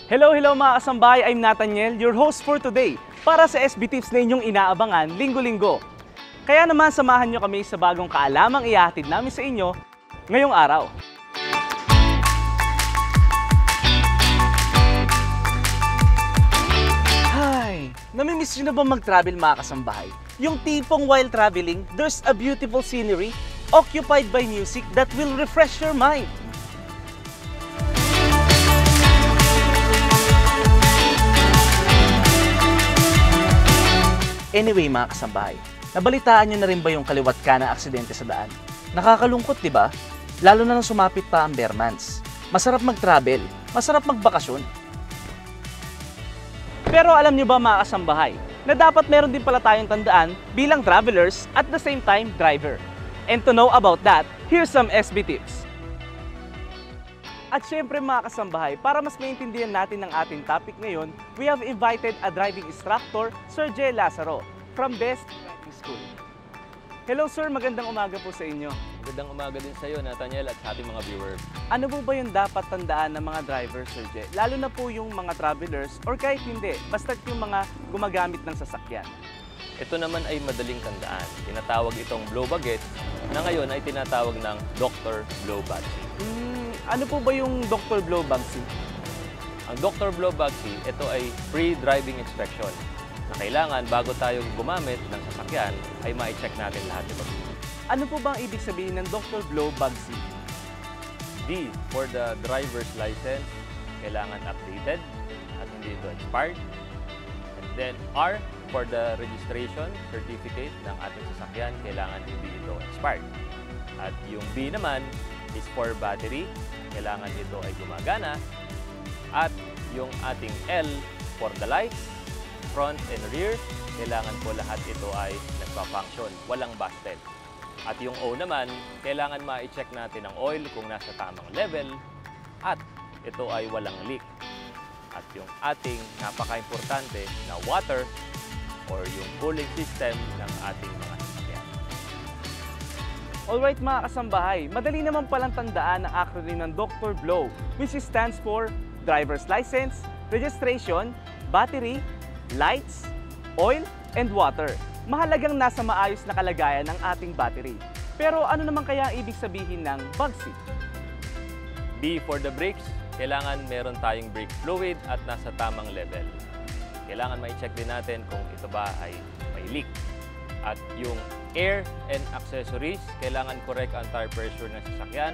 Hello mga kasambahay, I'm Nathaniel, your host for today para sa SB Tips na inyong inaabangan linggo-linggo. Kaya naman samahan nyo kami sa bagong kaalamang ihahatid namin sa inyo ngayong araw. Hay, namimiss nyo na ba mag-travel mga kasambahay? Yung tipong while traveling, there's a beautiful scenery occupied by music that will refresh your mind. Anyway mga kasambahay, nabalitaan nyo na rin ba yung kaliwat ka na aksidente sa daan? Nakakalungkot, di ba? Lalo na nang sumapit pa ang bare months. Masarap mag-travel, masarap magbakasyon. Pero alam nyo ba mga kasambahay, na dapat meron din pala tayong tandaan bilang travelers at the same time driver. And to know about that, here's some SB tips. At syempre mga kasambahay, para mas maintindihan natin ang ating topic ngayon, we have invited a driving instructor, Sir Jay Lazaro, from Best Driving School. Hello sir, magandang umaga po sa inyo. Magandang umaga din sa iyo, Nathaniel, at sa ating mga viewers. Ano po ba yung dapat tandaan ng mga drivers, Sir Jay? Lalo na po yung mga travelers or kahit hindi, basta't yung mga gumagamit ng sasakyan. Ito naman ay madaling tandaan. Tinatawag itong blow baguette na ngayon ay tinatawag ng Dr. Blow Bagsy. Ano po ba yung Dr. Blow Bagsy? Ang Dr. Blow Bagsy, ito ay pre-driving inspection na kailangan bago tayo gumamit ng sasakyan ay ma-check natin lahat ito. Ano po bang ibig sabihin ng Dr. Blow Bagsy? D for the driver's license, kailangan updated at hindi ito expired. And then R for the registration certificate ng ating sasakyan, kailangan hindi ito expired. At yung B naman is for battery, kailangan ito ay gumagana. At yung ating L for the lights, front and rear, kailangan po lahat ito ay nagpa-function, walang busted. At yung O naman, kailangan ma-check natin ang oil kung nasa tamang level at ito ay walang leak. At yung ating napaka-importante na water or yung cooling system ng ating mga sasakyan. Alright mga kasambahay, madali naman palang tandaan ang acronym ng Dr. Blow, which stands for Driver's License, Registration, Battery, Lights, Oil, and Water. Mahalagang nasa maayos na kalagayan ng ating battery. Pero ano naman kaya ang ibig sabihin ng Bagsy? B for the brakes, kailangan meron tayong brake fluid at nasa tamang level. Kailangan ma-check din natin kung ito ba ay may leak. At yung air and accessories, kailangan correct ang tire pressure ng sasakyan.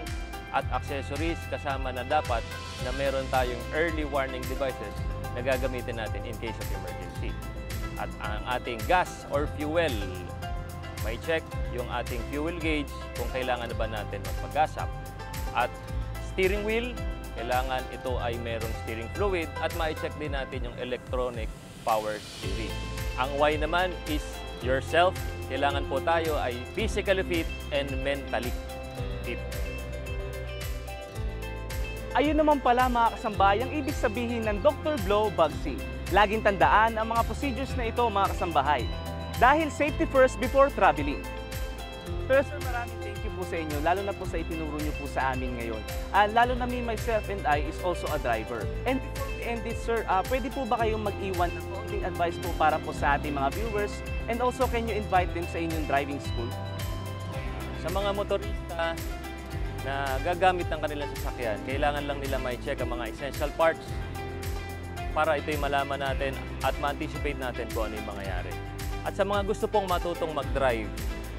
At accessories, kasama na dapat na meron tayong early warning devices na gagamitin natin in case of emergency. At ang ating gas or fuel, may check yung ating fuel gauge kung kailangan na ba natin magpagasap. At steering wheel, kailangan ito ay merong steering fluid at ma-check din natin yung electronic power steering. Ang Y naman is yourself. Kailangan po tayo ay physically fit and mentally fit. Ayun naman pala mga kasambahay ang ibig sabihin ng Dr. Blow Bagsy. Laging tandaan ang mga procedures na ito mga kasambahay. Dahil safety first before traveling. Pero sir, maraming thank you po sa inyo, lalo na po sa itinuro niyo po sa amin ngayon. Lalo na me, myself and I is also a driver. And before we end this sir, pwede po ba kayong mag-iwan ng konting advice po para po sa ating mga viewers? And also, can you invite them sa inyong driving school? Sa mga motorista na gagamit ng kanilang sasakyan, kailangan lang nila may check ang mga essential parts para ito'y malaman natin at ma-anticipate natin kung ano yung mangyayari. At sa mga gusto pong matutong mag-drive,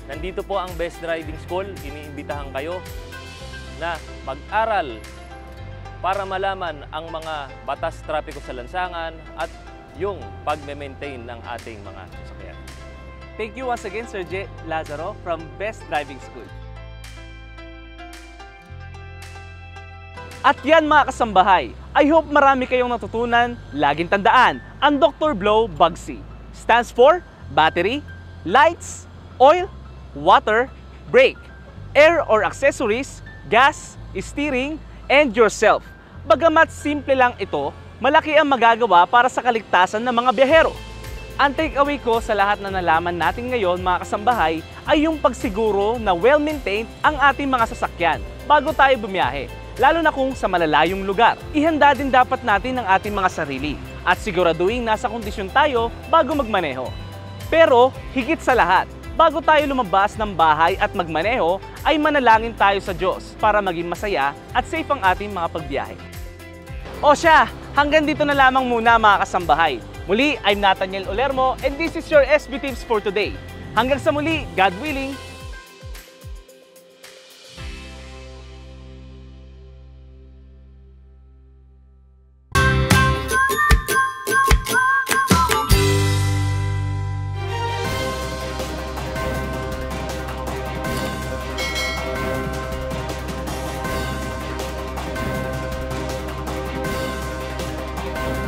nandito po ang Best Driving School. Iniimbitahan kayo na mag-aral para malaman ang mga batas trapiko sa lansangan at yung pag-maintain ng ating mga sasakyan. Thank you once again, Sir Jay Lazaro from Best Driving School. At yan mga kasambahay, I hope marami kayong natutunan. Laging tandaan, ang Dr. Blow Bagsy stands for battery, lights, oil, water, brake, air or accessories, gas, steering, and yourself. Bagamat simple lang ito, malaki ang magagawa para sa kaligtasan ng mga biyahero. Ang take-away ko sa lahat na nalaman natin ngayon mga kasambahay ay yung pagsiguro na well-maintained ang ating mga sasakyan bago tayo bumiyahe. lalo na kung sa malalayong lugar. Ihanda din dapat natin ang ating mga sarili at siguraduhin nasa kondisyon tayo bago magmaneho. Pero higit sa lahat, bago tayo lumabas ng bahay at magmaneho, ay manalangin tayo sa Diyos para maging masaya at safe ang ating mga pagbiyahe. O siya, hanggang dito na lamang muna mga kasambahay. Muli, I'm Nathaniel Olermo and this is your SB Tips for today. Hanggang sa muli, God willing,